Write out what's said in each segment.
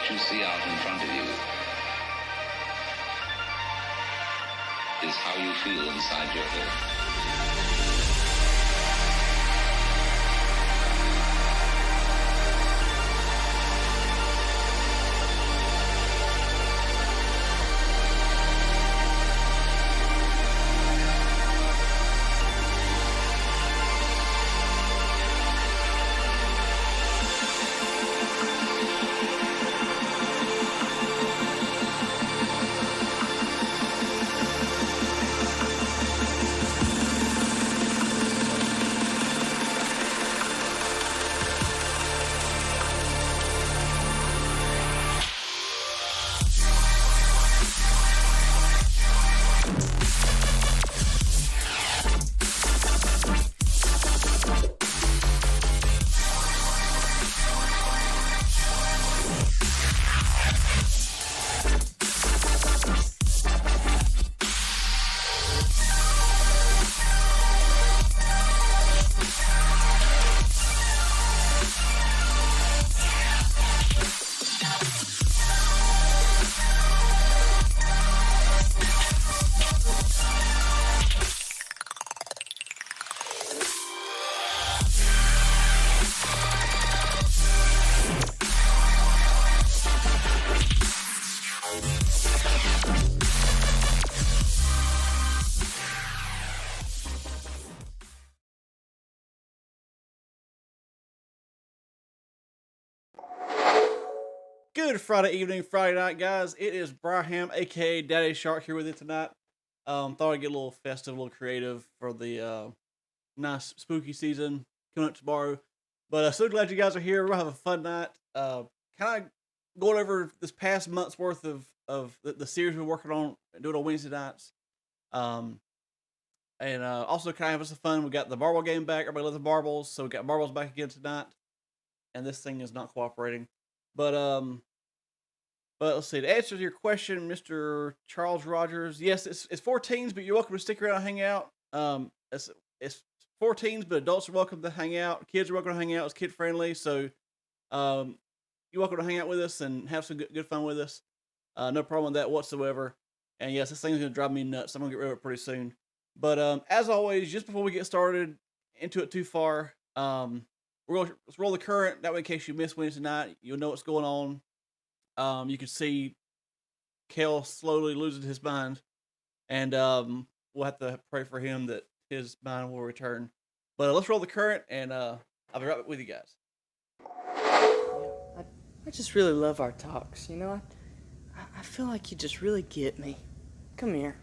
what you see out in front of you is how you feel inside your head. Good Friday evening, Friday night, guys. It is Bryham, aka Daddy Shark, here with you tonight. Thought I'd get a little festive, a little creative for the nice spooky season coming up tomorrow. But so glad you guys are here. We're gonna have a fun night. Kind of going over this past month's worth of the series we're working on, doing on Wednesday nights. And also kind of have us some fun. We got the marble game back. Everybody loves the marbles, so we got marbles back again tonight. And this thing is not cooperating. But let's see. To answer your question, Mr. Charles Rogers, yes, it's for teens, but you're welcome to stick around and hang out. It's for teens, but adults are welcome to hang out. Kids are welcome to hang out. It's kid friendly, so you're welcome to hang out with us and have some good fun with us. No problem with that whatsoever. And yes, this thing's gonna drive me nuts. I'm gonna get rid of it pretty soon. But as always, just before we get started into it too far, let's roll the current. That way, in case you miss Wednesday night, you'll know what's going on. You can see Kel slowly losing his mind, and we'll have to pray for him that his mind will return. But let's roll the current, and I'll be right back with you guys. I just really love our talks, you know? I feel like you just really get me. Come here.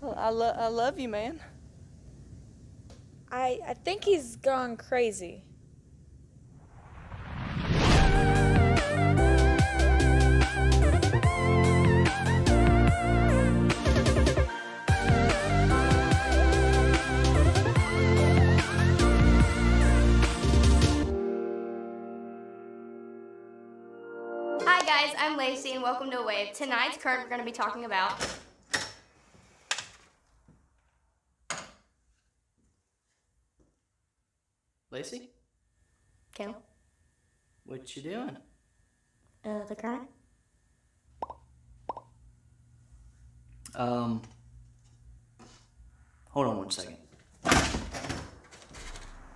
Well, I love you, man. I think he's gone crazy. Hi guys, I'm Lacey and welcome to Wave. Tonight's current we're going to be talking about Lacey? Kel. What you doing? The current. Hold on 1 second.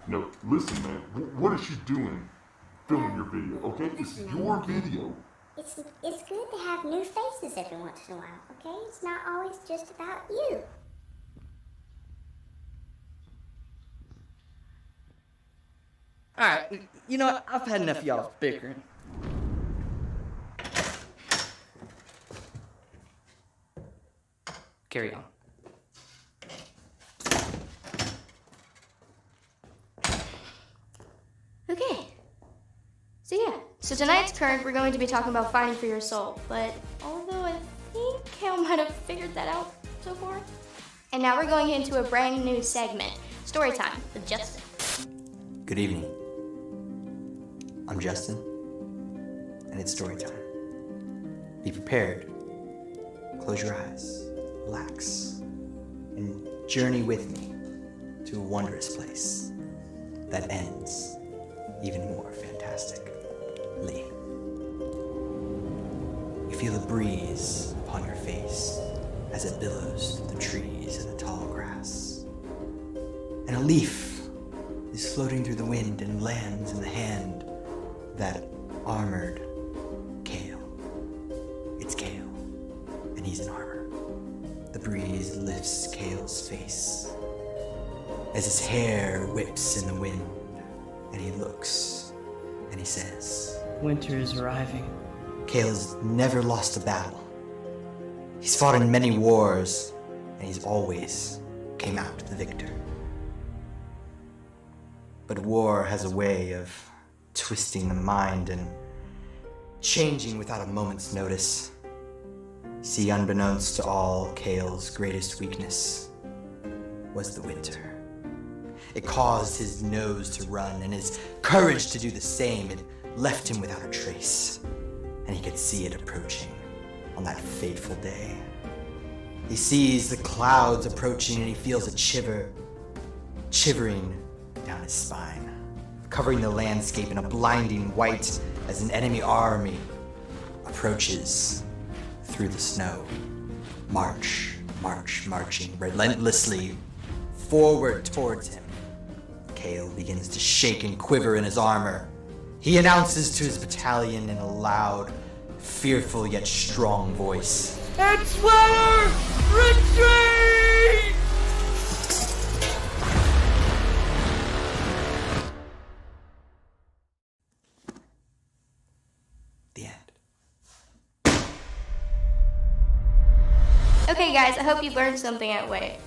No, listen, man. What is she doing? Filming your video, okay? It's your video. It's good to have new faces every once in a while, okay? It's not always just about you. Alright, you know what? I've had enough of y'all bickering. Carry on. Okay. So tonight's current we're going to be talking about fighting for your soul. But although I think Kel might have figured that out so far. And now we're going into a brand new segment, Story Time with Justin. Good evening. I'm Justin, and it's story time. Be prepared. Close your eyes, relax, and journey with me to a wondrous place that ends even more fantastically. You feel the breeze upon your face as it billows through the trees and the tall grass. And a leaf is floating through the wind and lands in the hand of that armored Kale. It's Kale, and he's in armor. The breeze lifts Kale's face as his hair whips in the wind, and he looks and he says, Winter is arriving. Kale's never lost a battle. He's fought in many wars, and he's always came out the victor. But war has a way of twisting the mind and changing without a moment's notice. See, unbeknownst to all, Kale's greatest weakness was the winter. It caused his nose to run and his courage to do the same. It left him without a trace, and he could see it approaching on that fateful day. He sees the clouds approaching and he feels a shivering down his spine, covering the landscape in a blinding white as an enemy army approaches through the snow. Marching relentlessly forward towards him. Kale begins to shake and quiver in his armor. He announces to his battalion in a loud, fearful yet strong voice, It's winter! Retreat! the end. Okay, guys, I hope you learned something at Way.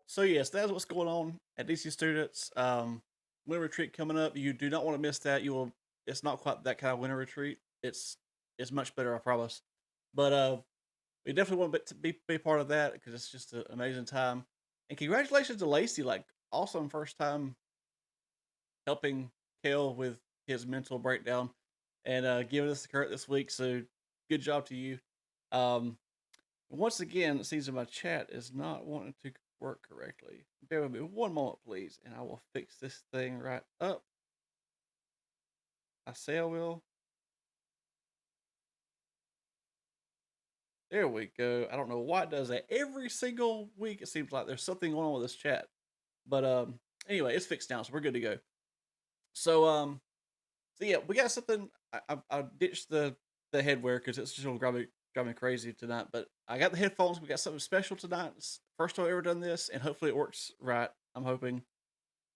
So yes, that's what's going on at DC Students. Winter retreat coming up. You do not want to miss that. You will. It's not quite that kind of winter retreat. It's much better, I promise. But we definitely want to be part of that because it's just an amazing time. And congratulations to Lacey, like awesome first time helping Kale with his mental breakdown and giving us the credit this week. So good job to you. Once again, it seems that my chat is not wanting to work correctly. Bear with me one moment, please, and I will fix this thing right up. I say I will. There we go. I don't know why it does that. Every single week, it seems like there's something going on with this chat. But anyway, it's fixed now, so we're good to go. So yeah, we got something. I ditched the headwear because it's just gonna drive me crazy tonight. But I got the headphones. We got something special tonight. It's the first time I've ever done this, and hopefully it works right. I'm hoping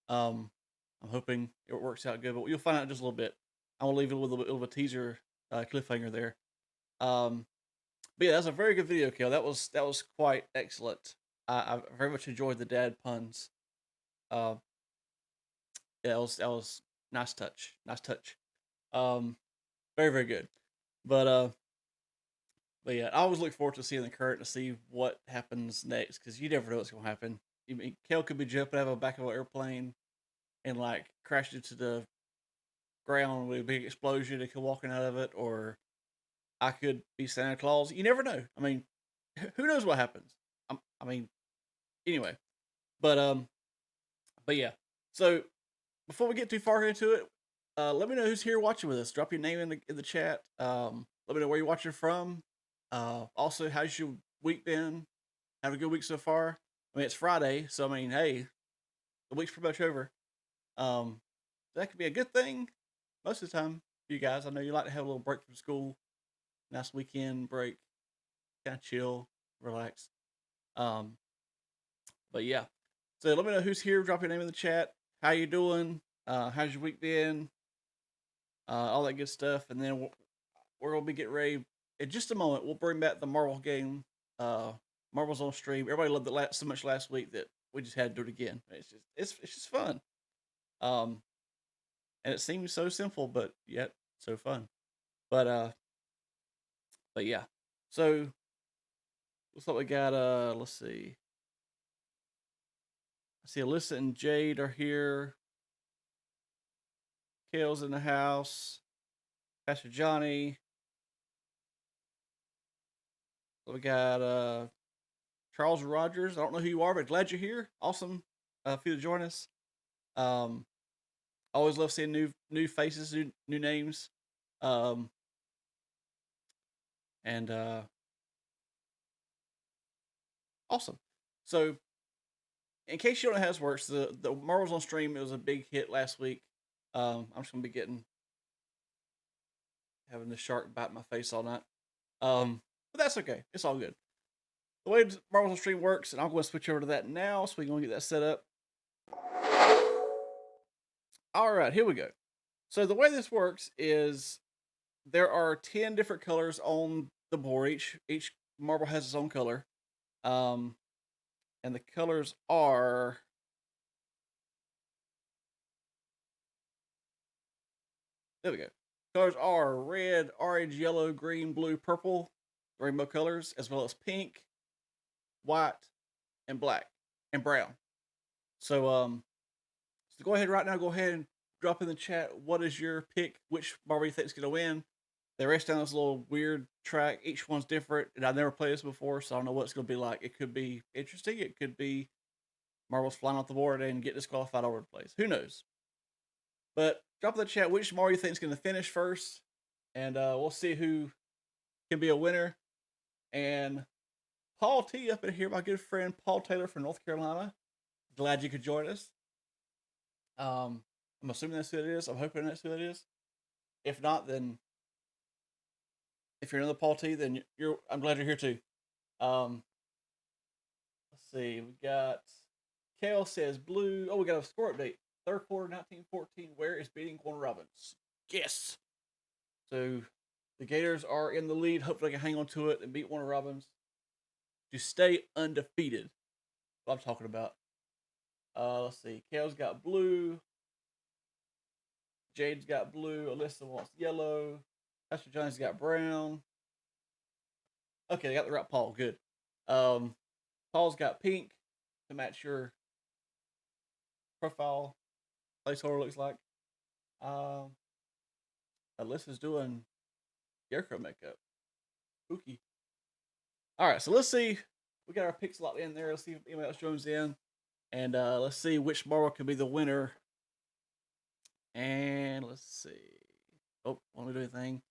it works out good. But you'll find out in just a little bit. I'm gonna leave you with a little bit of a teaser cliffhanger there. But yeah, that's a very good video, Kel. That was quite excellent. I very much enjoyed the dad puns. Yeah, that was nice touch. Nice touch. Very, very good. But yeah, I always look forward to seeing the current to see what happens next because you never know what's gonna happen. I mean, Kel could be jumping out of the back of an airplane and like crash into the ground with a big explosion and come walking out of it, or I could be Santa Claus. You never know. I mean, who knows what happens? I mean, anyway, but yeah. So before we get too far into it, let me know who's here watching with us. Drop your name in the chat. Let me know where you're watching from. Also, how's your week been? Have a good week so far. I mean, it's Friday, so I mean, hey, the week's pretty much over. That could be a good thing most of the time for you guys. I know you like to have a little break from school. Nice weekend break, kind of chill, relax. But yeah. So let me know who's here. Drop your name in the chat. How you doing? How's your week been? All that good stuff. And then we're gonna be getting ready in just a moment. We'll bring back the Marvel game. Marvel's on stream. Everybody loved it so much last week that we just had to do it again. It's just fun. And it seems so simple, but yet so fun. But yeah. So looks like we got let's see. I see Alyssa and Jade are here. Kale's in the house. Pastor Johnny. So we got Charles Rogers. I don't know who you are, but glad you're here. Awesome for you to join us. Always love seeing new faces, new names. And awesome. So in case you don't know how this works, the Marvels on Stream, it was a big hit last week. I'm just gonna be having the shark bite my face all night. But that's okay. It's all good. The way Marvels on Stream works, and I'm going to switch over to that now, so we're going to get that set up. All right, here we go. So the way this works is there are 10 different colors on the board. Each marble has its own color. And the colors are there we go. Colors are red, orange, yellow, green, blue, purple, rainbow colors, as well as pink, white, and black, and brown. So go ahead right now. Go ahead and drop in the chat. What is your pick? Which marble you think is going to win? They raced down this little weird track. Each one's different, and I've never played this before, so I don't know what it's going to be like. It could be interesting. It could be marbles flying off the board and get disqualified all over the place. Who knows? But drop in the chat which marble you think is going to finish first, and we'll see who can be a winner. And Paul T up in here, my good friend Paul Taylor from North Carolina. Glad you could join us. I'm assuming that's who it is. I'm hoping that's who it is. If not, then if you're another Paul T, then I'm glad you're here too. Let's see. We got Kale says blue. Oh, we got a score update. Third quarter, 1914. Where is beating Warner Robins? Yes. So the Gators are in the lead. Hopefully, they can hang on to it and beat Warner Robins to stay undefeated. What I'm talking about. Let's see. Kale's got blue. Jade's got blue. Alyssa wants yellow. Pastor Johnny's got brown. Okay, they got the right Paul. Good. Paul's got pink to match your profile placeholder, looks like. Alyssa's doing scarecrow makeup. Spooky. All right, so let's see. We got our picks locked in there. Let's see if anybody else joins in. And let's see which marble can be the winner. And let's see. Oh, want me to do anything?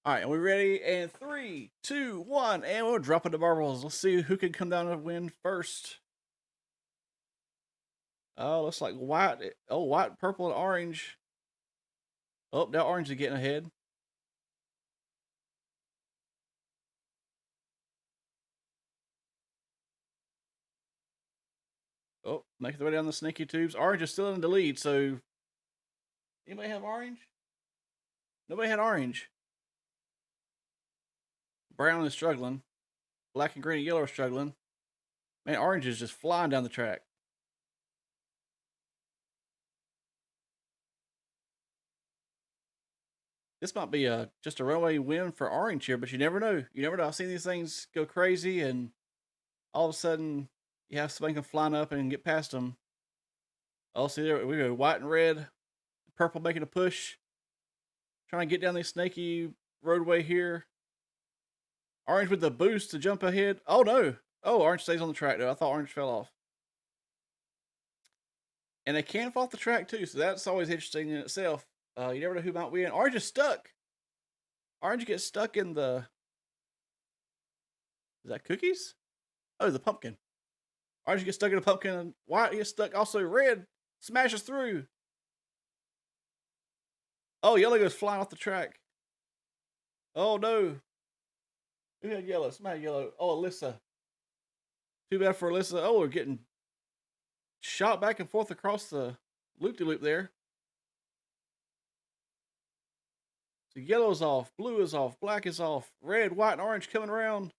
All right, are we ready? And 3, 2, 1, and we'll drop into marbles. Let's see who can come down and win first. Oh, looks like white. Oh, white, purple, and orange. Oh, now orange is getting ahead. Oh, making the way down the sneaky tubes. Orange is still in the lead, so anybody have orange? Nobody had orange. Brown is struggling. Black and green and yellow are struggling. Man, orange is just flying down the track. This might be just a runaway win for orange here, but you never know. You never know. I've seen these things go crazy, and all of a sudden you have somebody can flying up and get past them. Oh, see there we go. White and red, purple making a push, trying to get down this snaky roadway here. Orange with the boost to jump ahead. Oh no! Oh, orange stays on the track though. I thought orange fell off. And they can fall off the track too, so that's always interesting in itself. You never know who might win. Orange is stuck. Orange gets stuck in the. Is that cookies? Oh, the pumpkin. Orange gets stuck in the pumpkin, and white gets stuck. Also, red smashes through. Oh, yellow goes flying off the track. Oh no. Who had yellow? Somebody had yellow. Oh, Alyssa. Too bad for Alyssa. Oh, we're getting shot back and forth across the loop-de-loop there. So yellow's off, blue is off, black is off, red, white, and orange coming around.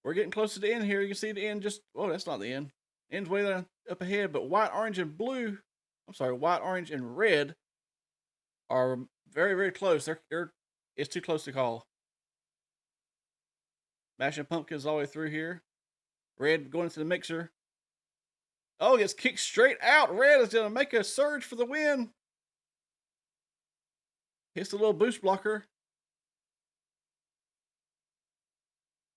We're getting close to the end here. You can see the end just, oh, that's not the end. End's way down up ahead, but white, orange, and blue, I'm sorry, white, orange, and red are very, very close. It's too close to call. Mashing pumpkins all the way through here. Red going into the mixer. Oh, gets kicked straight out. Red is going to make a surge for the win. Hits the little boost blocker.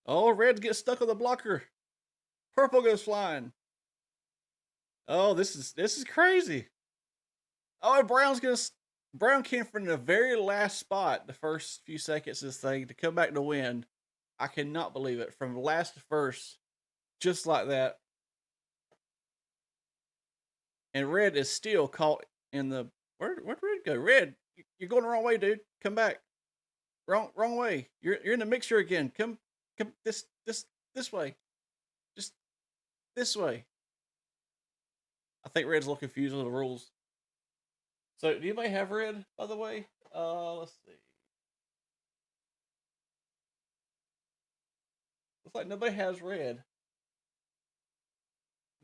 Oh, red gets stuck on the blocker. Purple goes flying. Oh, this is crazy. Oh, and Brown came from the very last spot, the first few seconds of this thing, to come back to win. I cannot believe it. From last to first, just like that. And red is still caught in the where'd red go? Red, you're going the wrong way, dude. Come back. Wrong way. You're in the mixture again. Come this way. Just this way. I think red's a little confused with the rules. So, do anybody have red, by the way? Let's see. Looks like nobody has red.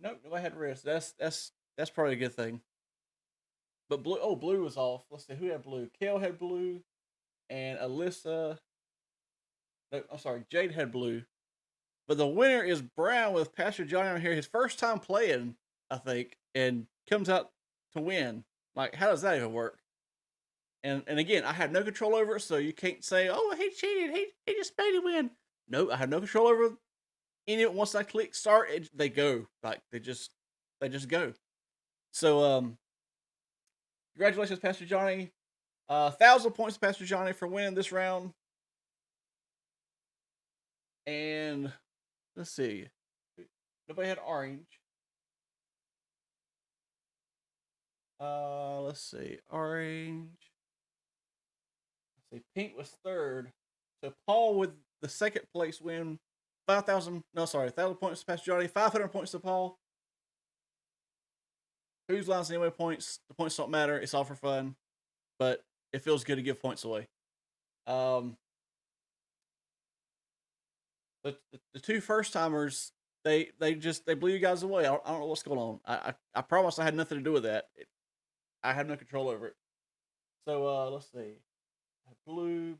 Nope, nobody had red. So that's probably a good thing. But blue was off. Let's see, who had blue? Kale had blue, and Alyssa. No, I'm sorry, Jade had blue. But the winner is Brown with Pastor Johnny on here. His first time playing, I think, and comes out to win. Like, how does that even work? And again, I had no control over it, so you can't say, "Oh, he cheated. He just made it win." No, I had no control over any of it. Once I click start, they go. Like they just go. So congratulations, Pastor Johnny. 1,000 points to Pastor Johnny for winning this round. And let's see. Nobody had orange. Let's see. Orange. Let's see. Pink was third. So Paul with the second place win. 1,000 points to Pastor Johnny. 500 points to Paul. Whose lines anyway points? The points don't matter. It's all for fun. But it feels good to give points away. But the two first timers, they blew you guys away. I don't know what's going on. I promise I had nothing to do with that. I had no control over it. So let's see. Blue,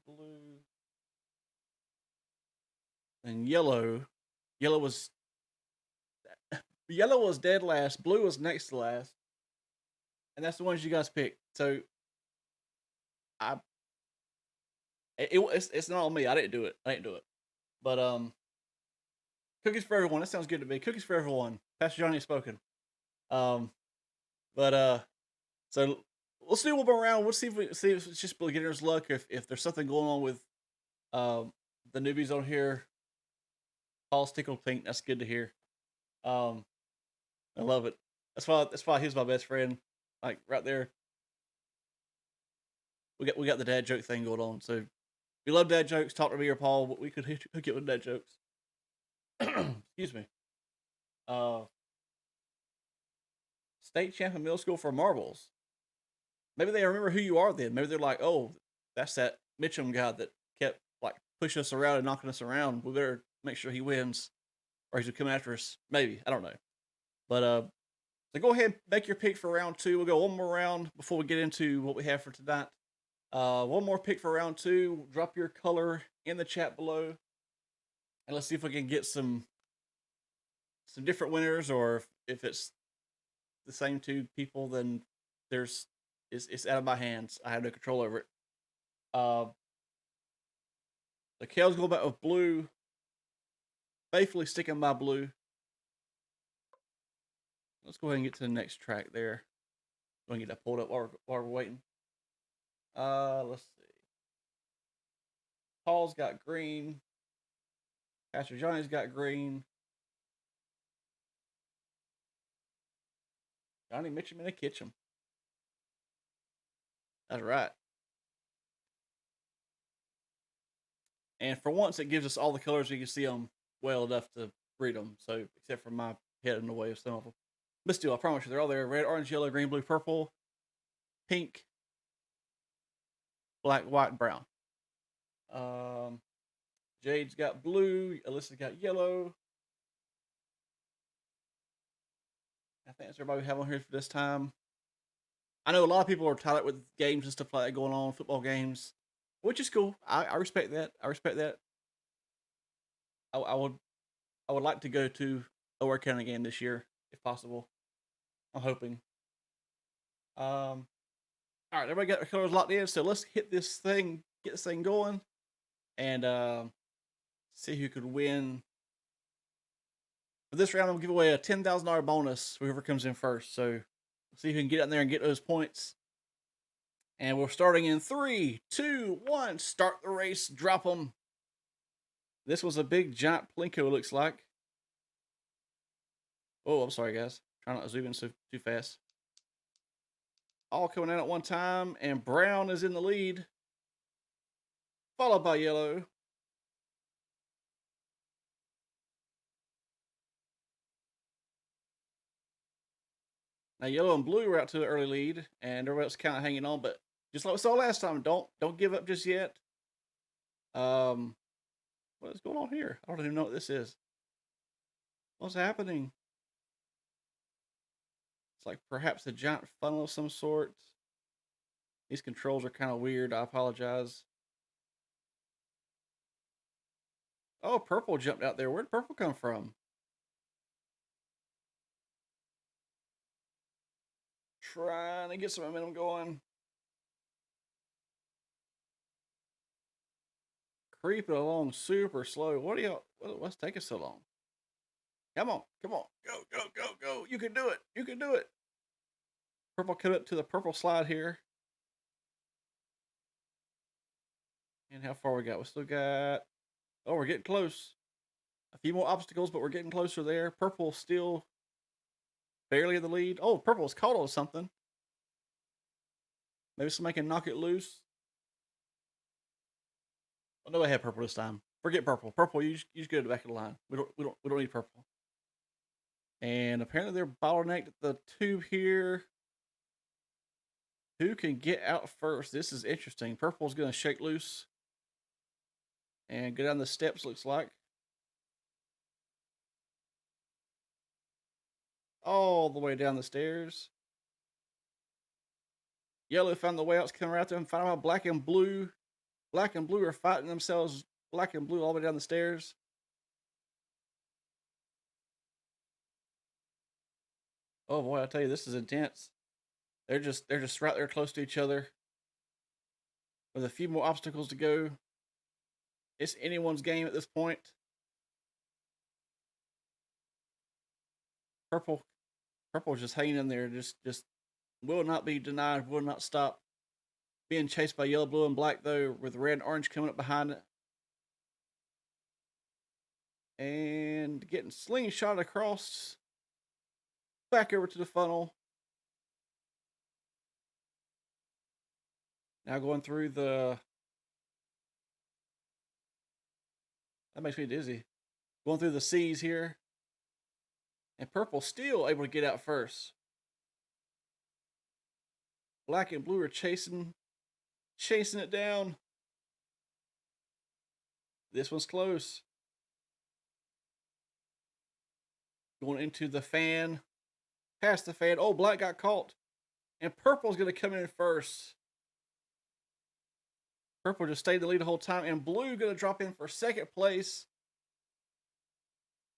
and yellow. Yellow was dead last. Blue was next to last, and that's the ones you guys picked. So it's not on me. I didn't do it. But cookies for everyone. That sounds good to me. Cookies for everyone. Pastor Johnny has spoken. So let's do one more round. We'll see if it's just beginner's luck. If there's something going on with the newbies on here. Paul's tickled pink. That's good to hear. I love it. That's why he's my best friend. Like right there. We got the dad joke thing going on. So if you love dad jokes, talk to me or Paul. We could hook it with dad jokes. Excuse me. State champion middle school for marbles. Maybe they remember who you are then. Maybe they're like, oh, that's that Mitchum guy that kept like pushing us around and knocking us around. We better make sure he wins or he's coming after us. Maybe. I don't know. But so go ahead and make your pick for round 2. We'll go one more round before we get into what we have for tonight. One more pick for round 2. Drop your color in the chat below. And let's see if we can get some different winners, or if it's the same two people, then it's out of my hands. I have no control over it. The Kale's going back with blue. Faithfully sticking by blue. Let's go ahead and get to the next track there. Go ahead and get that pulled up while we're waiting. Let's see. Paul's got green. Pastor Johnny's got green. Johnny Mitchum in the kitchen. That's right. And for once, it gives us all the colors. You can see them well enough to read them. So, except for my head in the way of some of them. But still, I promise you, they're all there. Red, orange, yellow, green, blue, purple, pink, black, white, and brown. Jade's got blue. Alyssa's got yellow. I think that's everybody we have on here for this time. I know a lot of people are tied up with games and stuff like that going on, football games, which is cool. I respect that. I would like to go to a Ware County game this year, if possible. I'm hoping. All right, everybody got their colors locked in. So let's hit this thing, get this thing going, and see who could win. For this round, I'm gonna give away a $10,000 bonus. Whoever comes in first. So see who can get out there and get those points. And we're starting in 3, 2, 1. Start the race. Drop them. This was a big giant Plinko, looks like. Oh, I'm sorry, guys. Trying not to zoom in too fast. All coming out at one time, and brown is in the lead, followed by yellow. Now yellow and blue are out to the early lead, and everybody else kind of hanging on. But just like we saw last time, don't give up just yet. What is going on here? I don't even know what this is. What's happening? It's like perhaps a giant funnel of some sort. These controls are kind of weird. I apologize. Oh, purple jumped out there. Where'd purple come from? Trying to get some momentum going. Creeping along super slow. What are y'all? What's taking so long? Come on, come on. Go, go, go, go. You can do it. You can do it. Purple cut up to the purple slide here. And how far we got? We still got... Oh, we're getting close. A few more obstacles, but we're getting closer there. Purple still barely in the lead. Oh, purple's caught on something. Maybe somebody can knock it loose. Oh, no, I had purple this time. Forget purple. Purple, you just go to the back of the line. We don't need purple. And apparently they're bottlenecked at the tube here. Who can get out first? This is interesting. Purple's gonna shake loose and go down the steps, looks like. All the way down the stairs. Yellow found the way out. It's coming right there and find out black and blue. Black and blue are fighting themselves. Black and blue all the way down the stairs. Oh boy, I tell you, this is intense. They're just right there close to each other. With a few more obstacles to go. It's anyone's game at this point. Purple just hanging in there, just will not be denied, will not stop. Being chased by yellow, blue, and black though, with red and orange coming up behind it. And getting slingshot across. Back over to the funnel. Now going through the... That makes me dizzy. Going through the C's here. And purple still able to get out first. Black and blue are chasing it down. This one's close. Going into the fan. Past the fan. Oh, black got caught. And purple's going to come in first. Purple just stayed in the lead the whole time. And blue going to drop in for second place.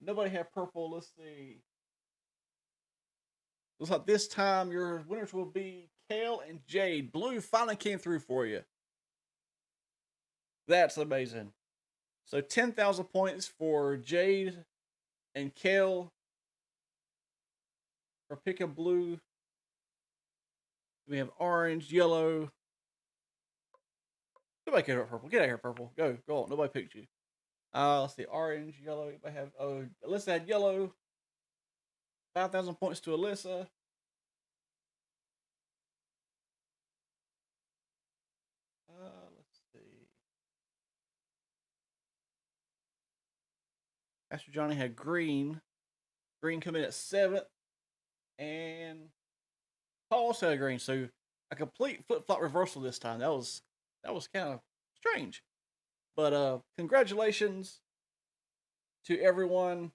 Nobody had purple. Let's see. Looks like this time your winners will be Kale and Jade. Blue finally came through for you. That's amazing. So 10,000 points for Jade and Kale for picking blue. We have orange, yellow. Nobody cares about purple. Get out of here, purple. Go on. Nobody picked you. Let's see. Orange, yellow. Anybody have... Oh, Alyssa had yellow. 5,000 points to Alyssa. Let's see. Pastor Johnny had green. Green come in at 7th. And Paul also had green. So a complete flip-flop reversal this time. That was kind of strange. But congratulations to everyone.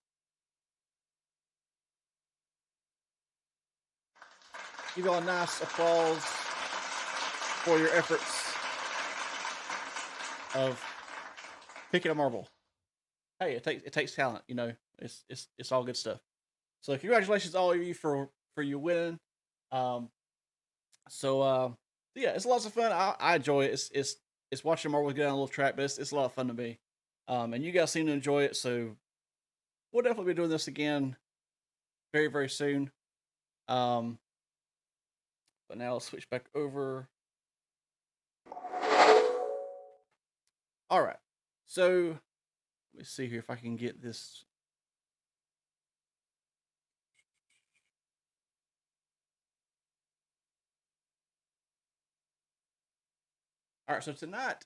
Give y'all a nice applause for your efforts of picking a marble. Hey, it takes talent, you know. It's all good stuff. So congratulations all of you for you winning. So Yeah, it's lots of fun. I enjoy it. It's watching Marvel get on a little track, but it's a lot of fun to me. And you guys seem to enjoy it, so we'll definitely be doing this again very, very soon. But now let's switch back over. All right. So let me see here if I can get this. All right. So tonight,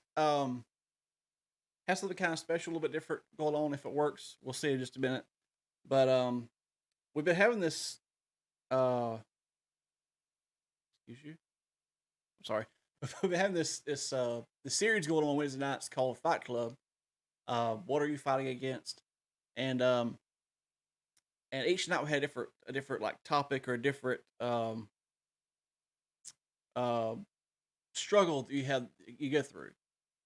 has something kind of special, a little bit different going on. If it works, we'll see in just a minute. But we've been having this. Excuse you. I'm sorry. We've been having this the series going on Wednesday nights called Fight Club. What are you fighting against? And each night we had a different like topic or a different uh, struggle that you go through.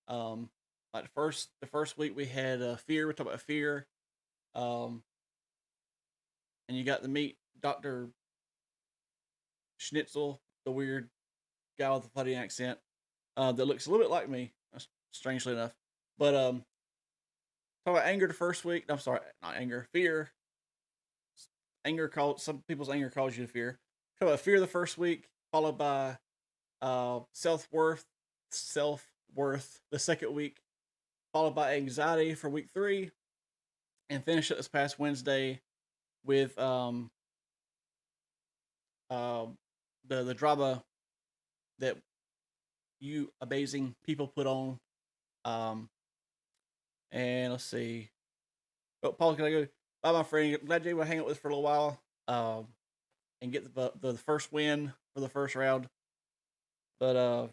Like the first week we had fear. We talked about fear. And you got to meet Dr. Schnitzel, the weird guy with the funny accent, that looks a little bit like me, strangely enough. But talk about anger the first week. I'm sorry, not anger, fear. Some people's anger calls you to fear. Talk about fear the first week, followed by self worth the second week, followed by anxiety for week 3, and finish it this past Wednesday with the drama that you amazing people put on. And let's see. Oh, Paul's gonna go. Bye, my friend. Glad you able to hang out with us for a little while. And get the first win for the first round. But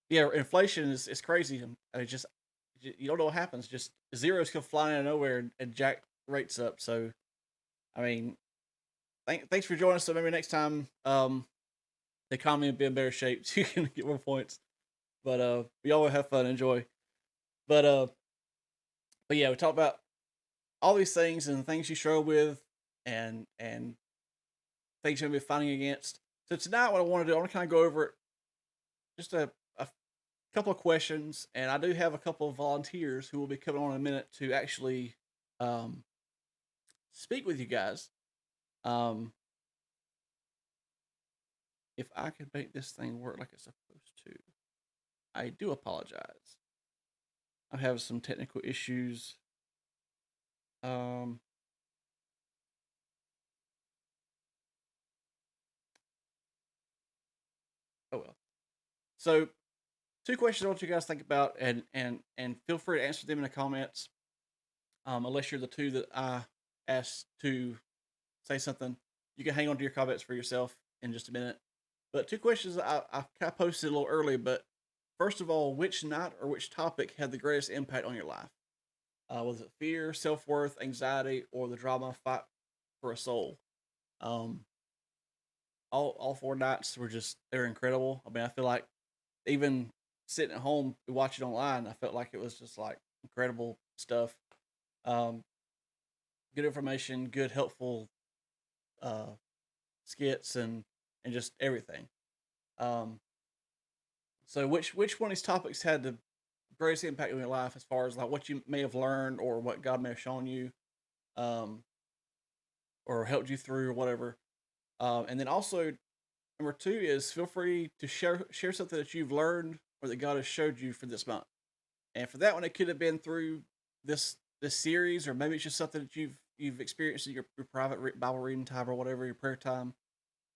yeah, inflation is crazy. I mean, just you don't know what happens. Just zeros come flying out of nowhere and jack rates up. So, I mean, thanks for joining us. So maybe next time, the economy will be in better shape so you can get more points. But we all have fun, enjoy. But yeah, we talk about all these things and things you struggle with, and things you're gonna be fighting against. So tonight, what I want to do, I want to kind of go over just a couple of questions, and I do have a couple of volunteers who will be coming on in a minute to actually speak with you guys. If I could make this thing work like it's supposed to, I do apologize. I'm having some technical issues. Oh well. So, 2 questions I want you guys to think about, and feel free to answer them in the comments. Unless you're the 2 that I asked to say something, you can hang on to your comments for yourself in just a minute. But 2 questions I kind of posted a little early. But first of all, which night or which topic had the greatest impact on your life? Was it fear, self worth, anxiety, or the drama fight for a soul? All 4 nights were they're incredible. I mean, I feel like even sitting at home watching online, I felt like it was just like incredible stuff. Good information, good helpful skits, and just everything. So which one of these topics had the greatest impact on your life as far as like what you may have learned or what God may have shown you, or helped you through or whatever. And then also number 2 is feel free to share something that you've learned or that God has showed you for this month. And for that one, it could have been through this series, or maybe it's just something that you've experienced in your private Bible reading time or whatever, your prayer time.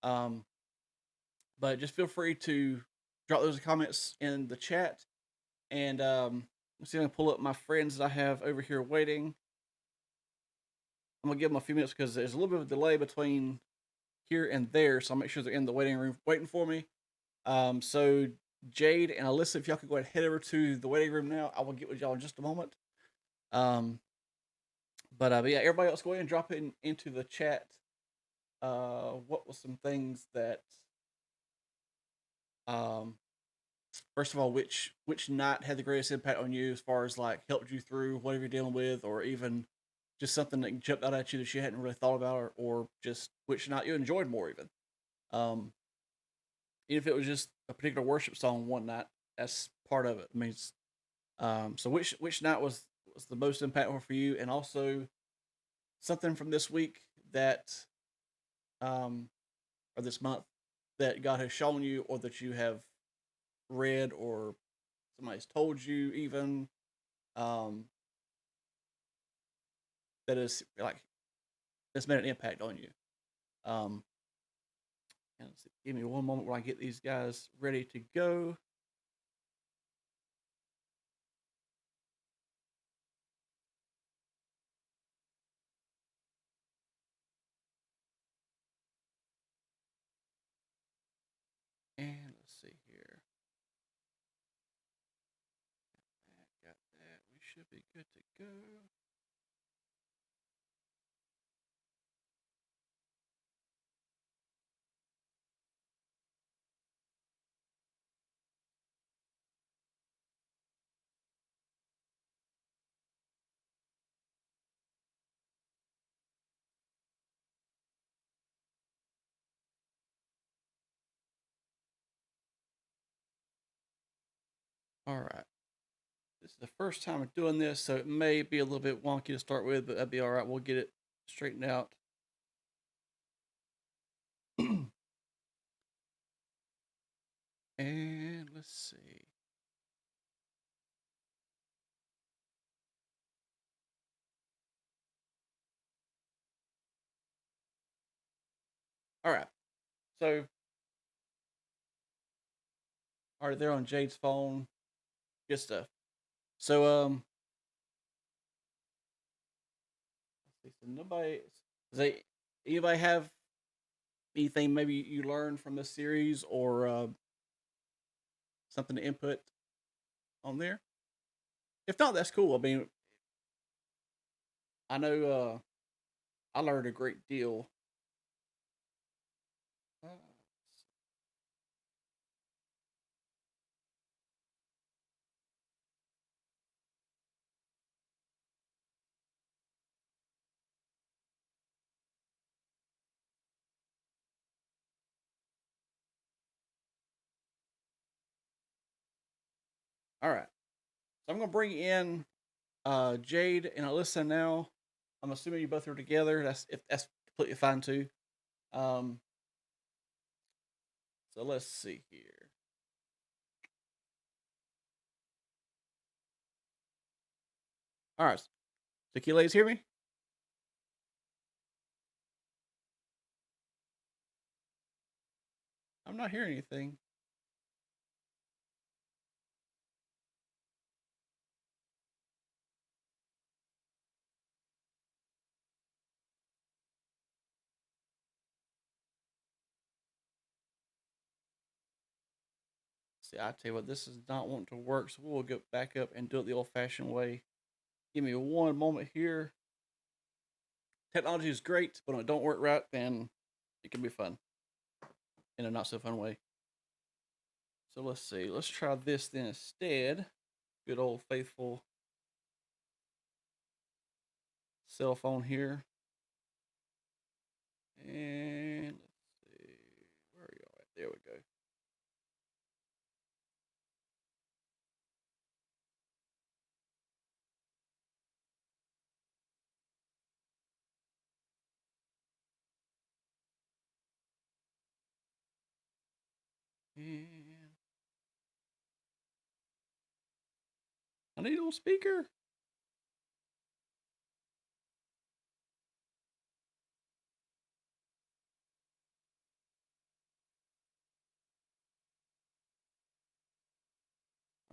But just feel free to drop those comments in the chat. And let's see if I can pull up my friends that I have over here waiting. I'm gonna give them a few minutes because there's a little bit of a delay between here and there, so I'll make sure they're in the waiting room waiting for me. So Jade and Alyssa, if y'all could go ahead and head over to the waiting room now, I will get with y'all in just a moment. But yeah, everybody else go ahead and drop it into the chat. What was some things that first of all, which night had the greatest impact on you as far as like helped you through whatever you're dealing with, or even just something that jumped out at you that you hadn't really thought about, or just which night you enjoyed more even. even if it was just a particular worship song one night, that's part of it. I mean, so which night was the most impactful for you, and also something from this week that, or this month, that God has shown you, or that you have read, or somebody's told you, even, um, that is like that's made an impact on you. Um, and give me one moment while I get these guys ready to go. And let's see here. Got that. We should be good to go. All right. This is the first time I'm doing this, so it may be a little bit wonky to start with, but that'd be all right. We'll get it straightened out. And let's see. All right. So, all right, they're on Jade's phone. Good stuff. So, let's see. So anybody have anything maybe you learned from this series, or something to input on there? If not, that's cool. I mean, I know I learned a great deal. Uh, all right. So I'm gonna bring in Jade and Alyssa now. I'm assuming you both are together. That's completely fine too. Um, so let's see here. All right. So can you ladies hear me? I'm not hearing anything. See, I tell you what, this is not wanting to work, so we'll go back up and do it the old-fashioned way. Give me one moment here. Technology is great, but when it don't work right, then it can be fun in a not so fun way. So let's see. Let's try this then instead. Good old faithful cell phone here. And let's see. Where are you at? There we go. And I need a speaker.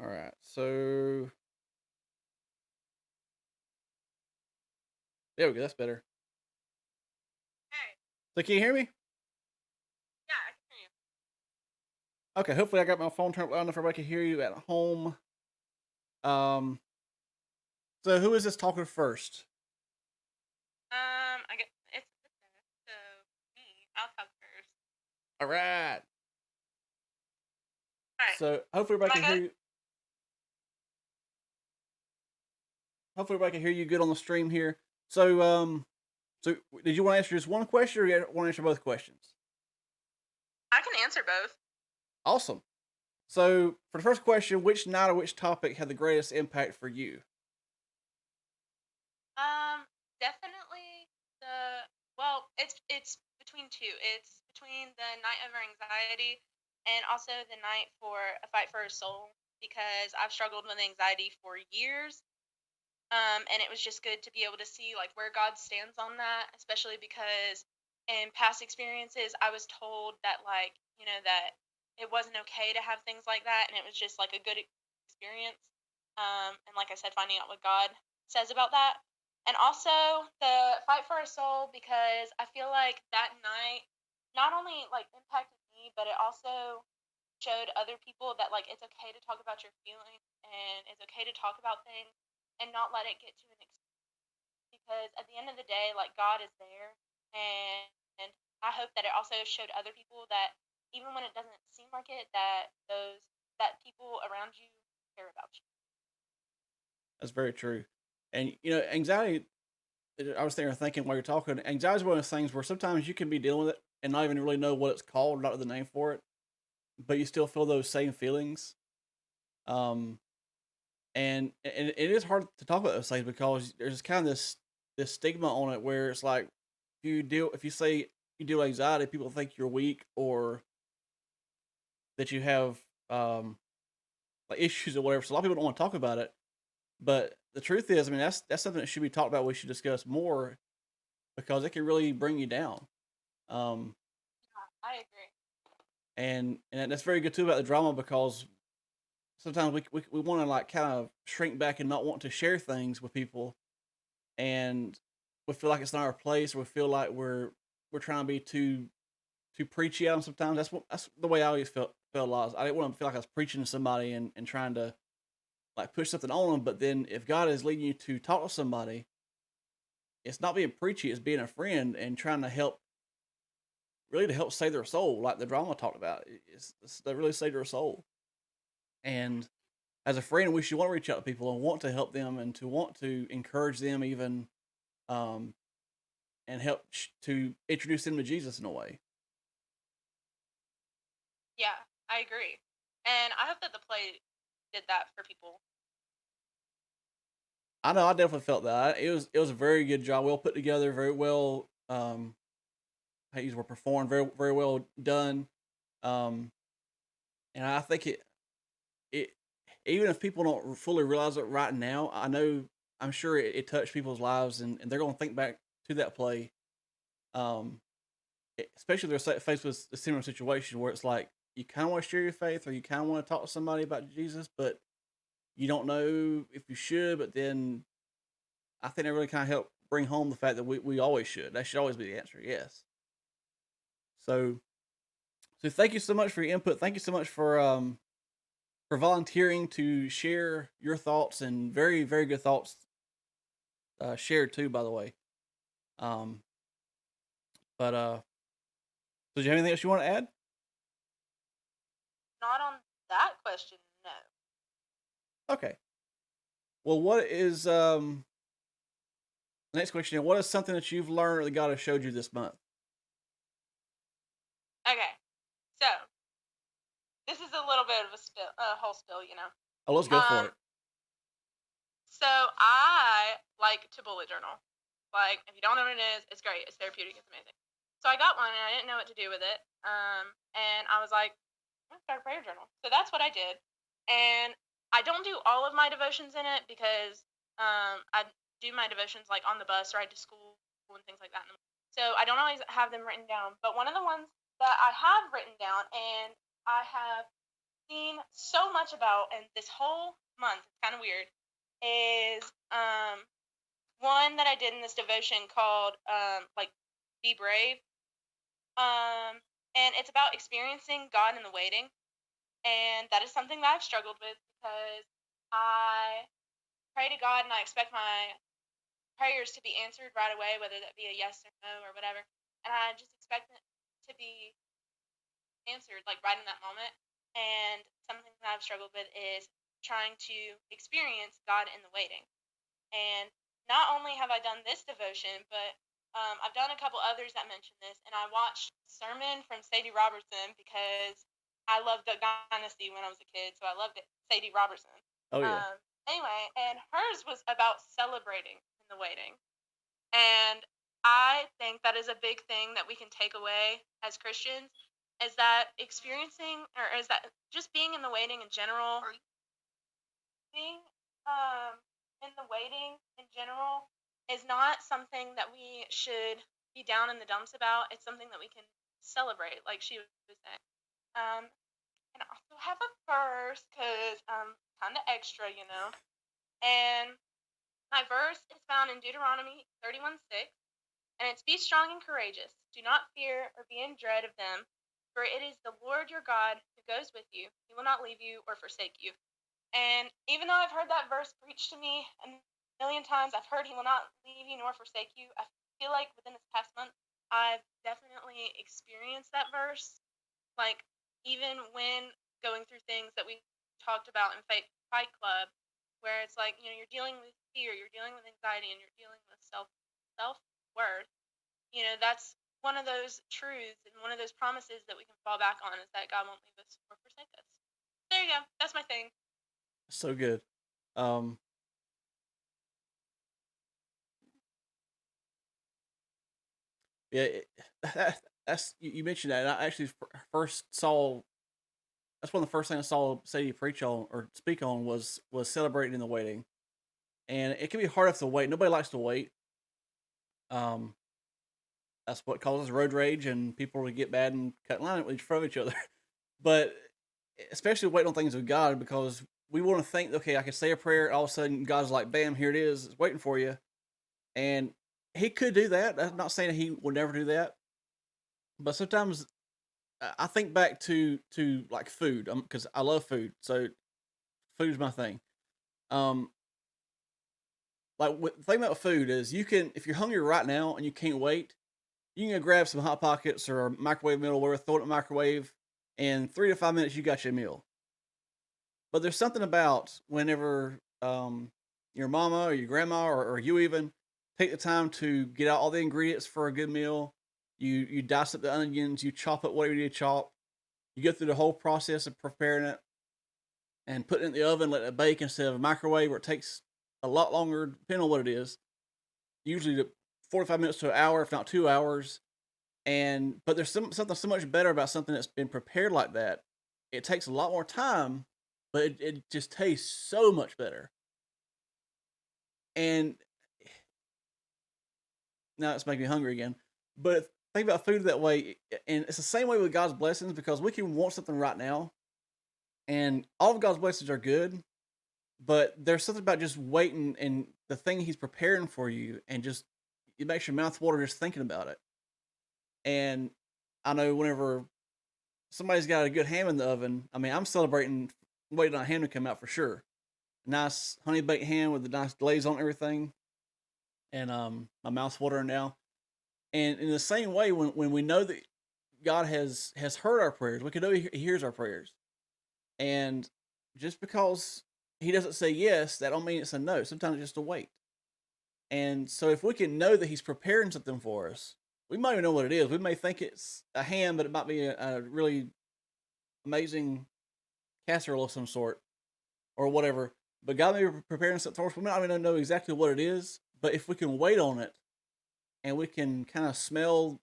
All right. So there we go. That's better. Hey, So can you hear me? yeah, I can hear you. Okay. Hopefully I got my phone turned loud enough everybody can hear you at home. Um. So who is this talking first? I get it's so me. I'll talk first. All right. All right. So hopefully everybody Am I can hear good? you. Hopefully everybody can hear you good on the stream here. So did you want to answer just one question, or you want to answer both questions? I can answer both. Awesome. So for the first question, which night or which topic had the greatest impact for you? Definitely the well, it's between two. It's between the night over anxiety and also the night for a fight for a soul because I've struggled with anxiety for years. And it was just good to be able to see like where God stands on that, especially because in past experiences I was told that like, that it wasn't okay to have things like that and it was just like a good experience. And like I said, finding out what God says about that. And also the fight for a soul because I feel like that night not only like impacted me, but it also showed other people that like it's okay to talk about your feelings and it's okay to talk about things and not let it get to an extreme because at the end of the day like God is there and I hope that it also showed other people that even when it doesn't seem like it that people around you care about you. That's very true. And anxiety. I was thinking while you're talking. Anxiety is one of those things where sometimes you can be dealing with it and not even really know what it's called, not know the name for it, but you still feel those same feelings. Um, and it is hard to talk about those things because there's kind of this stigma on it where it's like if you say you deal with anxiety, people think you're weak or that you have like issues or whatever. So a lot of people don't want to talk about it. But the truth is, I mean, that's something that should be talked about. We should discuss more because it can really bring you down. Um, I agree. and that's very good too about the drama because sometimes we want to like kind of shrink back and not want to share things with people, and we feel like it's not our place, or we feel like we're trying to be too preachy on them sometimes. That's the way I always felt a lot. I didn't want to feel like I was preaching to somebody and trying to like push something on them. But then if God is leading you to talk to somebody, it's not being preachy, it's being a friend and trying to help, really to help save their soul, like the drama talked about. It's to really save their soul. And as a friend, we should want to reach out to people and want to help them and to want to encourage them even, um, and help to introduce them to Jesus in a way. Yeah, I agree. And I hope that the play did that for people. I know I definitely felt that. It was a very good job, well put together, very well. How these were performed, very very well done. Um, and I think it even if people don't fully realize it right now, I'm sure it touched people's lives and they're going to think back to that play. Um, especially if they're faced with a similar situation where it's like you kind of want to share your faith or you kind of want to talk to somebody about Jesus, but you don't know if you should. But then I think that really kind of helped bring home the fact that we always should. That should always be the answer. Yes. So thank you so much for your input. Thank you so much for volunteering to share your thoughts and very very good thoughts shared too. By the way, um, but so do you have anything else you want to add? Not on that question, no. Okay. Well, what is the next question? What is something that you've learned that God has showed you this month? Okay. So, this is a little bit of a whole spill. Oh, let's go for Um, it. so I like to bullet journal. Like, if you don't know what it is, it's great. It's therapeutic. It's amazing. So I got one and I didn't know what to do with it. And I was like, I'm gonna start a prayer journal. So that's what I did. And I don't do all of my devotions in it because I do my devotions like on the bus, ride to school, and things like that. So I don't always have them written down. But one of the ones that I have written down and I have seen so much about in this whole month, it's kind of weird, is one that I did in this devotion called like Be Brave. Um and it's about experiencing God in the waiting. And that is something that I've struggled with because I pray to God and I expect my prayers to be answered right away, whether that be a yes or no or whatever. And I just expect it to be answered like right in that moment. And something that I've struggled with is trying to experience God in the waiting. And not only have I done this devotion, but I've done a couple others that mention this. And I watched a sermon from Sadie Robertson because I loved the Dynasty when I was a kid, so I loved it. Sadie Robertson. Oh yeah. Anyway, and hers was about celebrating in the waiting. And I think that is a big thing that we can take away as Christians is that experiencing or is that just being in the waiting in general, being in the waiting in general is not something that we should be down in the dumps about. It's something that we can celebrate, like she was saying. Um, and I also have a verse because I'm kind of extra, you know. And my verse is found in Deuteronomy 31:6, and it's be strong and courageous. Do not fear or be in dread of them, for it is the Lord your God who goes with you. He will not leave you or forsake you. And even though I've heard that verse preached to me a million times, I've heard he will not leave you nor forsake you. I feel like within this past month, I've definitely experienced that verse. Like, even when going through things that we talked about in Fight Club, where it's like, you know, you're dealing with fear, you're dealing with anxiety, and you're dealing with self worth. You know, that's one of those truths and one of those promises that we can fall back on is that God won't leave us or forsake us. There you go. That's my thing. So good. Um, yeah, that's you mentioned that. And I actually first saw. That's one of the first things I saw Sadie preach on or speak on was celebrating in the waiting, and it can be hard enough to wait. Nobody likes to wait. Um, that's what causes road rage and people to get mad and cut line in front of each other. But especially waiting on things with God because we want to think, okay, I can say a prayer. All of a sudden, God's like, bam, here it is. It's waiting for you. And he could do that. I'm not saying he would never do that. But sometimes I think back to like food because I love food. So food's my thing. Um, like the thing about food is you can, if you're hungry right now and you can't wait, you can go grab some Hot Pockets or a microwave meal or whatever, throw it in the microwave, and 3 to 5 minutes you got your meal. But there's something about whenever your mama or your grandma or you even take the time to get out all the ingredients for a good meal. You dice up the onions, you chop it whatever you need to chop. You go through the whole process of preparing it and putting it in the oven, let it bake instead of a microwave where it takes a lot longer, depending on what it is. Usually 45 minutes to an hour, if not 2 hours. But there's something so much better about something that's been prepared like that. It takes a lot more time, but it just tastes so much better. And now it's making me hungry again. But think about food that way, and it's the same way with God's blessings because we can want something right now, and all of God's blessings are good, but there's something about just waiting and the thing He's preparing for you, and just it makes your mouth water just thinking about it. And I know whenever somebody's got a good ham in the oven, I mean, I'm celebrating waiting on a ham to come out for sure. Nice honey baked ham with the nice glaze on everything, and my mouth's watering now. And in the same way, when we know that God has heard our prayers, we can know He hears our prayers. And just because He doesn't say yes, that don't mean it's a no. Sometimes it's just a wait. And so if we can know that He's preparing something for us, we might even know what it is. We may think it's a ham, but it might be a really amazing casserole of some sort or whatever. But God may be preparing something for us. We might not even know exactly what it is, but if we can wait on it and we can kind of smell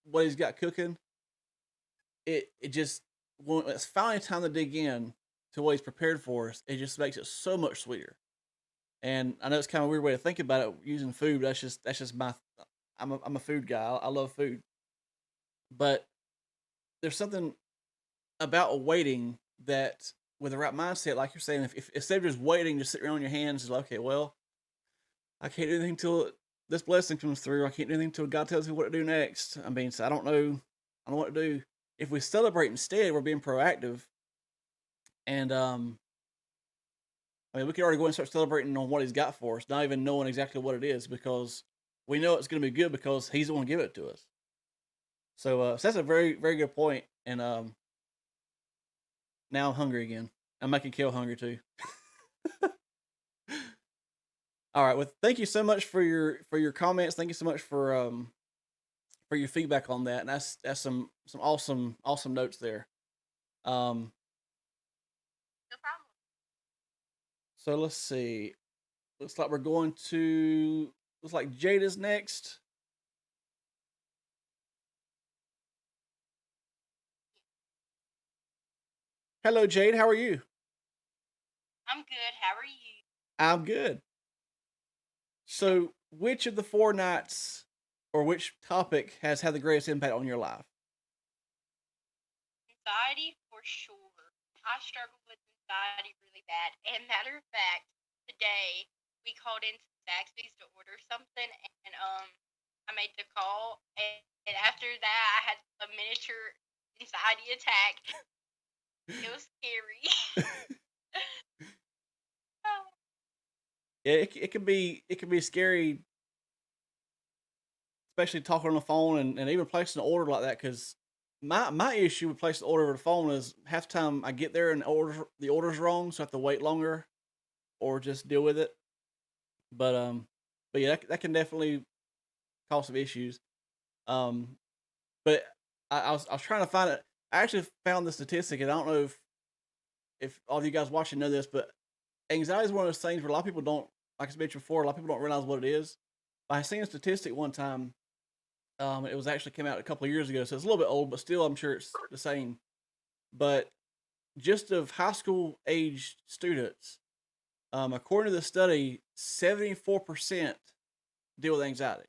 what He's got cooking, it just, when it's finally time to dig in to what He's prepared for us, it just makes it so much sweeter. And I know it's kind of a weird way to think about it using food, but that's just my, I'm a food guy. I love food. But there's something about waiting that with the right mindset, like you're saying, if instead of just waiting, just sit around on your hands, is like, okay, well, I can't do anything until this blessing comes through. I can't do anything until God tells me what to do next. I mean, so I don't know what to do. If we celebrate instead, we're being proactive. And I mean, we can already go and start celebrating on what He's got for us, not even knowing exactly what it is, because we know it's going to be good because He's the one giving it to us. So that's a very, very good point. And now I'm hungry again. I'm making Kale hungry too. All right. Well, thank you so much for your comments. Thank you so much for for your feedback on that, and that's some awesome notes there. Um, No problem. so let's see. Looks like we're going to. Looks like Jade is next. Hello, Jade. How are you? I'm good. How are you? I'm good. So, which of the four nights or which topic has had the greatest impact on your life? Anxiety for sure. I struggle with anxiety really bad. And matter of fact, today we called into Zaxby's to order something, and I made the call, and after that I had a miniature anxiety attack. It was scary. Yeah, it can be scary, especially talking on the phone and even placing an order like that. Because my issue with placing an order over the phone is half the time I get there and the order's wrong, so I have to wait longer or just deal with it. But yeah, that can definitely cause some issues. Um, but I was trying to find it. I actually found the statistic, and I don't know if all of you guys watching know this, but anxiety is one of those things where a lot of people don't, like I mentioned before, a lot of people don't realize what it is. I seen a statistic one time. It was actually came out a couple of years ago, so it's a little bit old, but still, I'm sure it's the same. But just of high school age students, according to the study, 74% deal with anxiety.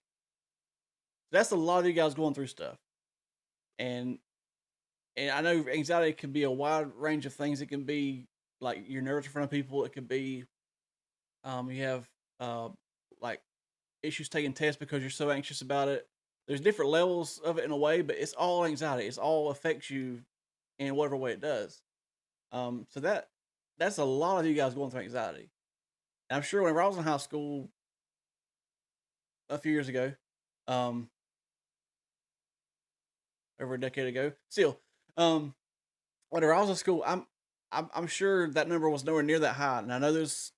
That's a lot of you guys going through stuff, and I know anxiety can be a wide range of things. It can be like you're nervous in front of people. It could be you have uh, like issues taking tests because you're so anxious about it. There's different levels of it in a way, but it's all anxiety. It's all affects you in whatever way it does. So that's a lot of you guys going through anxiety. And I'm sure whenever I was in high school a few years ago, um, over a decade ago, still, whenever I was in school, I'm sure that number was nowhere near that high. And I know there's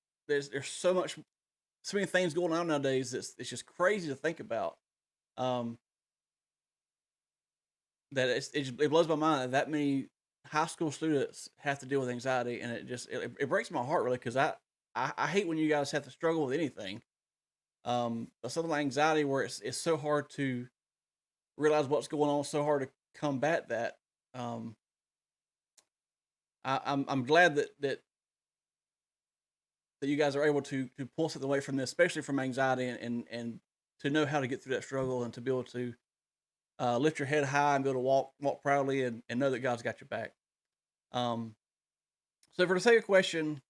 so many things going on nowadays. It's just crazy to think about. Um, that it blows my mind that many high school students have to deal with anxiety, and it breaks my heart really because I hate when you guys have to struggle with anything. But something like anxiety where it's so hard to realize what's going on, so hard to combat that. Um, I'm glad that you guys are able to pull something away from this, especially from anxiety, and to know how to get through that struggle and to be able to lift your head high and be able to walk proudly and know that God's got your back. Um, so for the sake of question,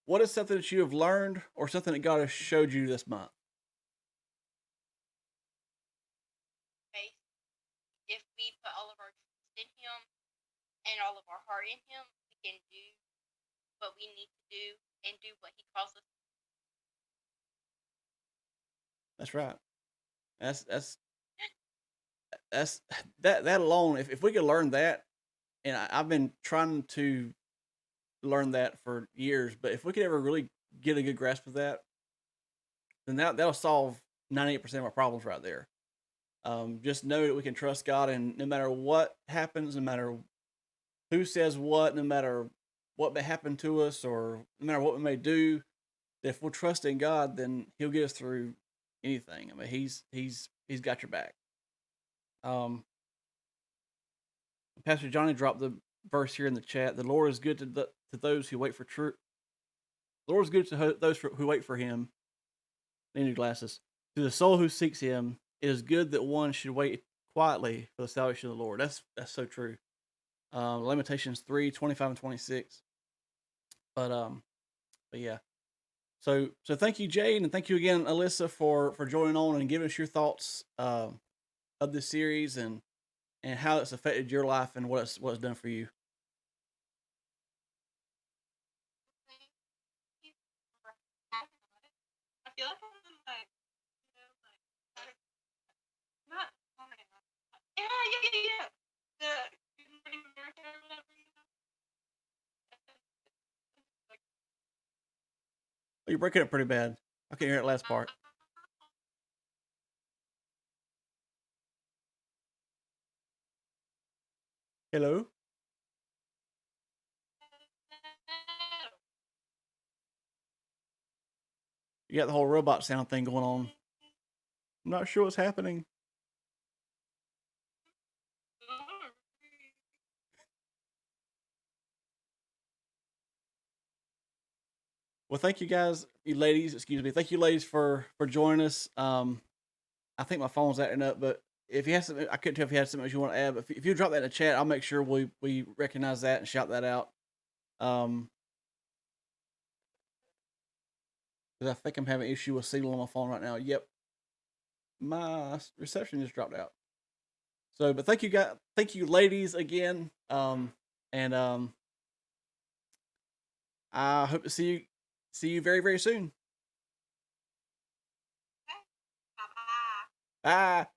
what is something that you have learned or something that God has showed you this month? Faith. If we put all of our trust in Him and all of our heart in Him, we can do what we need to do and do what He calls us. That's right. That's that alone. If we could learn that, and I've been trying to learn that for years, but if we could ever really get a good grasp of that, then that'll solve 98% of our problems right there. Just know that we can trust God, and no matter what happens, no matter who says what, no matter what may happen to us, or no matter what we may do, that if we'll trust in God, then He'll get us through anything. I mean, He's got your back. Pastor Johnny dropped the verse here in the chat. The Lord is good to those who wait for truth. The Lord is good to those who wait for Him. Need new glasses. To the soul who seeks Him, it is good that one should wait quietly for the salvation of the Lord. That's so true. Lamentations 3:25 and 26. But yeah. So thank you, Jade, and thank you again, Alyssa, for joining on and giving us your thoughts of this series and how it's affected your life and what it's done for you. I feel like I'm in like, not, yeah. The Good Morning America or whatever, You're breaking up pretty bad. I can't hear that last part. Hello. You got the whole robot sound thing going on. I'm not sure what's happening. Well, thank you guys, you ladies, excuse me. Thank you ladies for joining us. I think my phone's acting up, but if you have something, I couldn't tell if you had something else you want to add, but if you drop that in the chat, I'll make sure we recognize that and shout that out. Because I think I'm having an issue with signal on my phone right now. Yep. My reception just dropped out. So, but thank you guys, thank you ladies again. And I hope to see you very, very soon. Bye.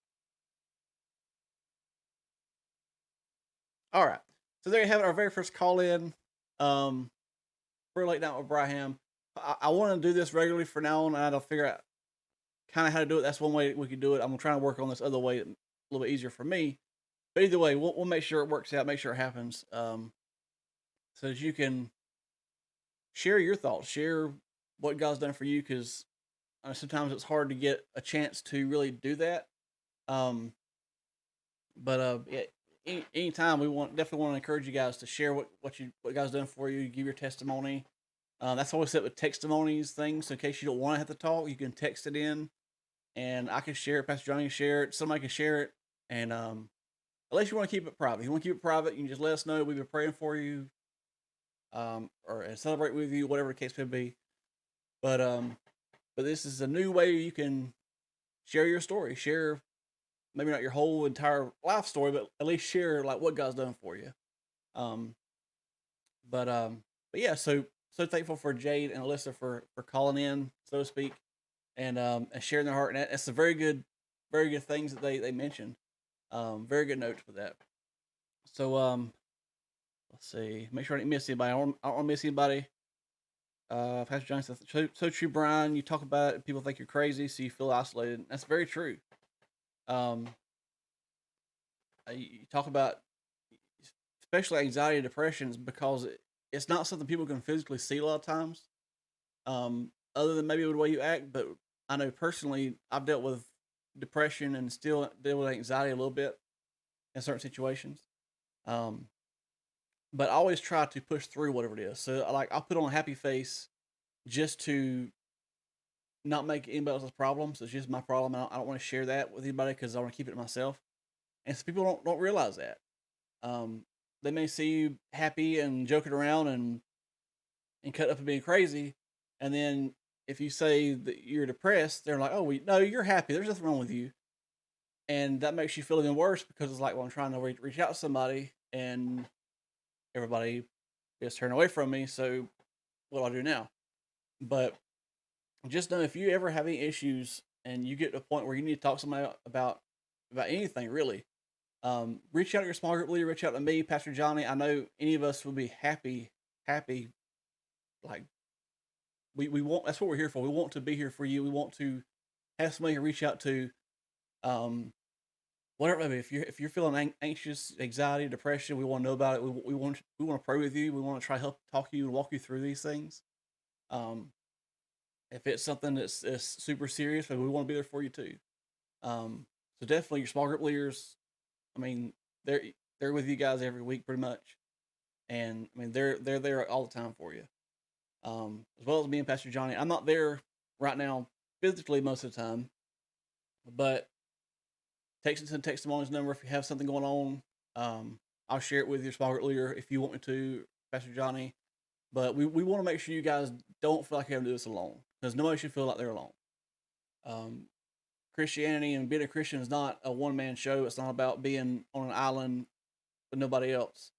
All right. So there you have it, our very first call in. For Late Night with Bryham. I want to do this regularly for now on, and I'll figure out kind of how to do it. That's one way we could do it. I'm trying to work on this other way, a little bit easier for me. But either way, we'll make sure it works out, make sure it happens, so that you can share your thoughts, share what God's done for you, because sometimes it's hard to get a chance to really do that. Yeah, anytime we definitely want to encourage you guys to share what God's done for you, give your testimony. That's always set with testimonies things. So in case you don't want to have to talk, you can text it in, and I can share it. Pastor Johnny can share it. Somebody can share it, and unless you want to keep it private, if you want to keep it private, you can just let us know. We've been praying for you, or celebrate with you, whatever the case may be. But this is a new way you can share your story. Share maybe not your whole entire life story, but at least share like what God's done for you. But yeah, so thankful for Jade and Alyssa for calling in, so to speak, and sharing their heart. And that's a very good things that they mentioned. Very good notes for that. So let's see. Make sure I didn't miss anybody. I don't want to miss anybody. Pastor John said, so true, Brian. You talk about it, people think you're crazy, so you feel isolated. That's very true. You talk about especially anxiety and depressions because it's not something people can physically see a lot of times, other than maybe the way you act. But I know personally, I've dealt with depression and still deal with anxiety a little bit in certain situations. But I always try to push through whatever it is. So I'll put on a happy face just to not make anybody else's problems. It's just my problem. I don't want to share that with anybody because I want to keep it to myself. And so people don't realize that. They may see you happy and joking around and cut up and being crazy, and then if you say that you're depressed, they're like, "Oh, no, you're happy. There's nothing wrong with you," and that makes you feel even worse because it's like, well, I'm trying to reach out to somebody, and everybody is turning away from me. So what do I do now? But just know if you ever have any issues and you get to a point where you need to talk to somebody about anything really, reach out to your small group leader, reach out to me, Pastor Johnny. I know any of us would be happy. Like we want, that's what we're here for. We want to be here for you. We want to have somebody to reach out to, whatever it may be. If you're feeling anxious, anxiety, depression, we want to know about it. We want to pray with you. We want to try to help talk you and walk you through these things. If it's something that's super serious, we want to be there for you too. So definitely your small group leaders. I mean, they're with you guys every week pretty much, and I mean they're there all the time for you. As well as me and Pastor Johnny. I'm not there right now physically most of the time, but text some testimonies number if you have something going on. I'll share it with your small group leader if you want me to, Pastor Johnny. But we want to make sure you guys don't feel like you have to do this alone, because nobody should feel like they're alone. Christianity and being a Christian is not a one-man show. It's not about being on an island with nobody else.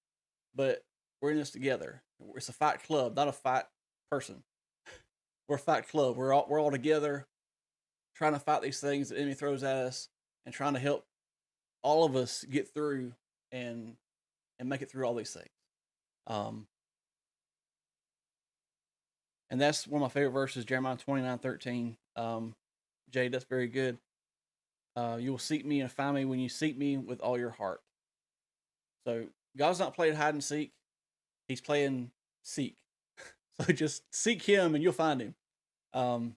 But we're in this together. It's a fight club, not a fight person. We're a fight club. We're all together trying to fight these things the enemy throws at us and trying to help all of us get through and make it through all these things. And that's one of my favorite verses, Jeremiah 29:13. Jay, that's very good. You will seek me and find me when you seek me with all your heart. So God's not playing hide and seek. He's playing seek. So just seek him and you'll find him. And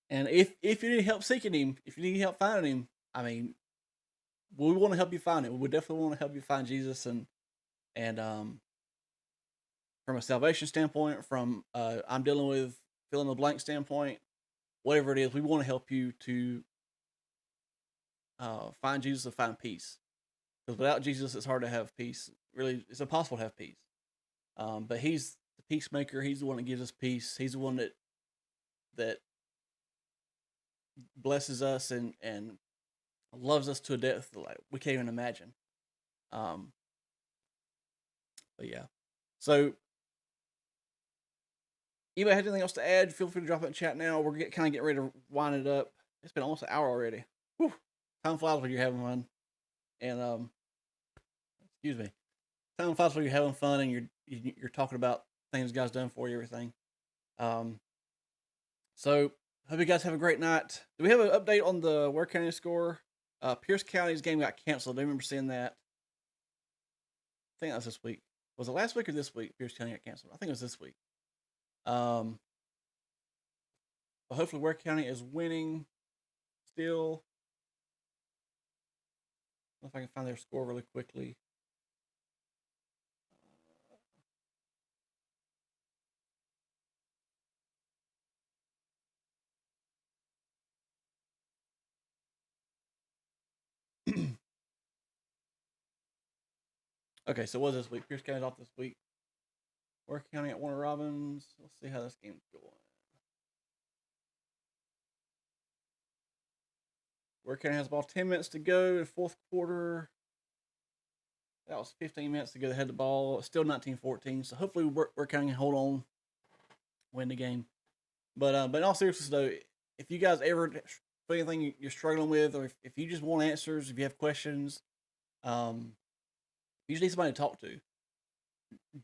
if you need help seeking him, if you need help finding him, I mean, we want to help you find him. We definitely want to help you find Jesus, and from a salvation standpoint, from I'm dealing with fill in the blank standpoint, whatever it is, we want to help you to find Jesus and find peace. Because without Jesus, it's hard to have peace. Really, it's impossible to have peace. But he's the peacemaker. He's the one that gives us peace. He's the one that blesses us and loves us to a depth like we can't even imagine. But yeah. So, anybody have anything else to add? Feel free to drop it in chat now. We're kind of getting ready to wind it up. It's been almost an hour already. Whew. Time flies when you're having fun. And excuse me. Time flies when you're having fun and you're talking about things God's done for you, everything. So hope you guys have a great night. Do we have an update on the Ware County score? Pierce County's game got canceled. I remember seeing that. I think that was this week. Was it last week or this week? Pierce County got canceled. I think it was this week. But hopefully Ware County is winning still. If I can find their score really quickly. Okay, so what was this week? Pierce County's off this week. Ware County at Warner Robins. Let's see how this game's going. Ware County has about 10 minutes to go in fourth quarter. That was 15 minutes to go. They had the ball. It's still 19-14. So hopefully Ware County can hold on, win the game. But in all seriousness though, if you guys ever feel anything you're struggling with, or if you just want answers, if you have questions, you just need somebody to talk to,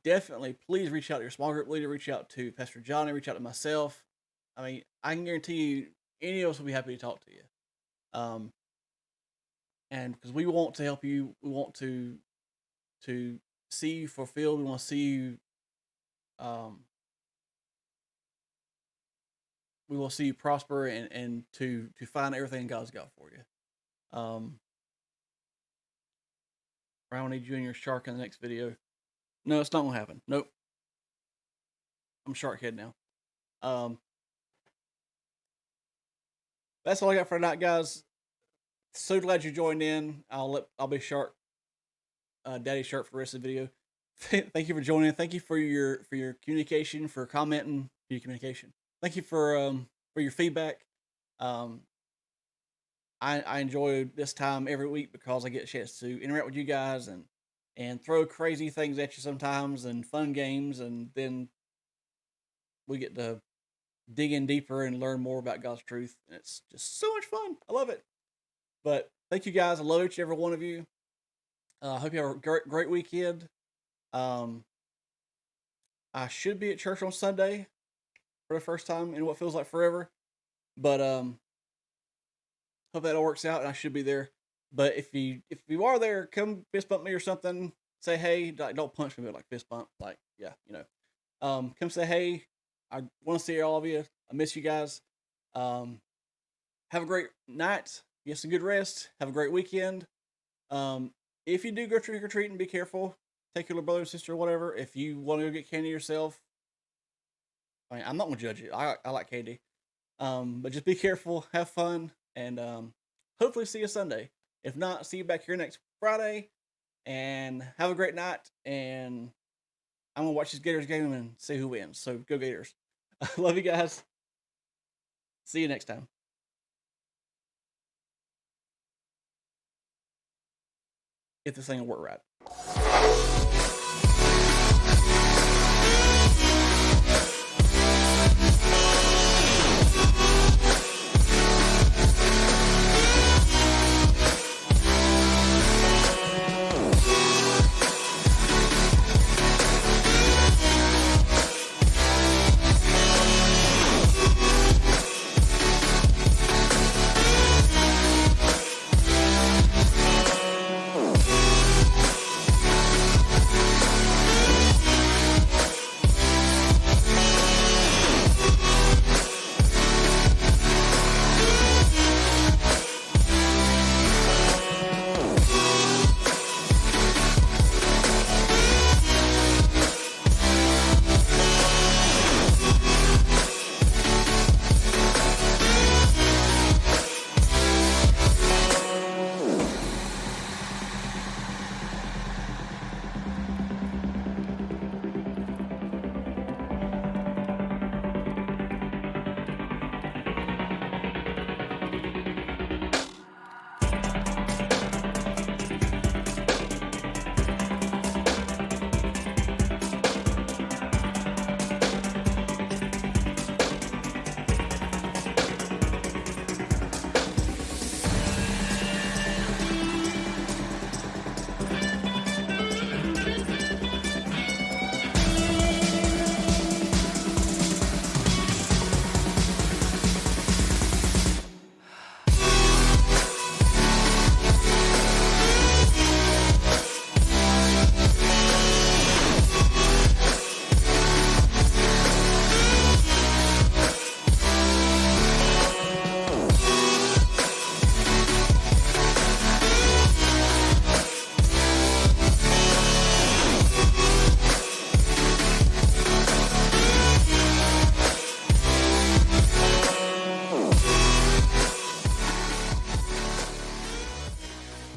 definitely please reach out to your small group leader, reach out to Pastor Johnny, reach out to myself. I mean, I can guarantee you any of us will be happy to talk to you. And because we want to help you, we want to see you fulfilled, we want to see you, we will see you prosper and to find everything God's got for you. Brian, I need you and your shark in the next video. No, it's not gonna happen. Nope. I'm shark head now. That's all I got for tonight, guys. So glad you joined in. I'll be shark, daddy shark for the rest of the video. Thank you for joining. Thank you for your communication, for commenting, for your communication. Thank you for your feedback. I enjoy this time every week because I get a chance to interact with you guys and throw crazy things at you sometimes and fun games, and then we get to dig in deeper and learn more about God's truth. And it's just so much fun. I love it. But thank you guys. I love each and every one of you. I hope you have a great weekend. I should be at church on Sunday for the first time in what feels like forever. But hope that all works out and I should be there. But if you are there, come fist bump me or something. Say hey. Don't punch me, but like fist bump. Like, yeah, you know. Come say hey. I want to see all of you. I miss you guys. Have a great night. Get some good rest. Have a great weekend. If you do go trick or treating, be careful. Take your little brother or sister or whatever. If you want to go get candy yourself, I mean, I'm not gonna judge you. I like candy. But just be careful. Have fun. And hopefully see you Sunday. If not, see you back here next Friday. And have a great night. And I'm going to watch this Gators game and see who wins. So go Gators. Love you guys. See you next time. If this thing will work right.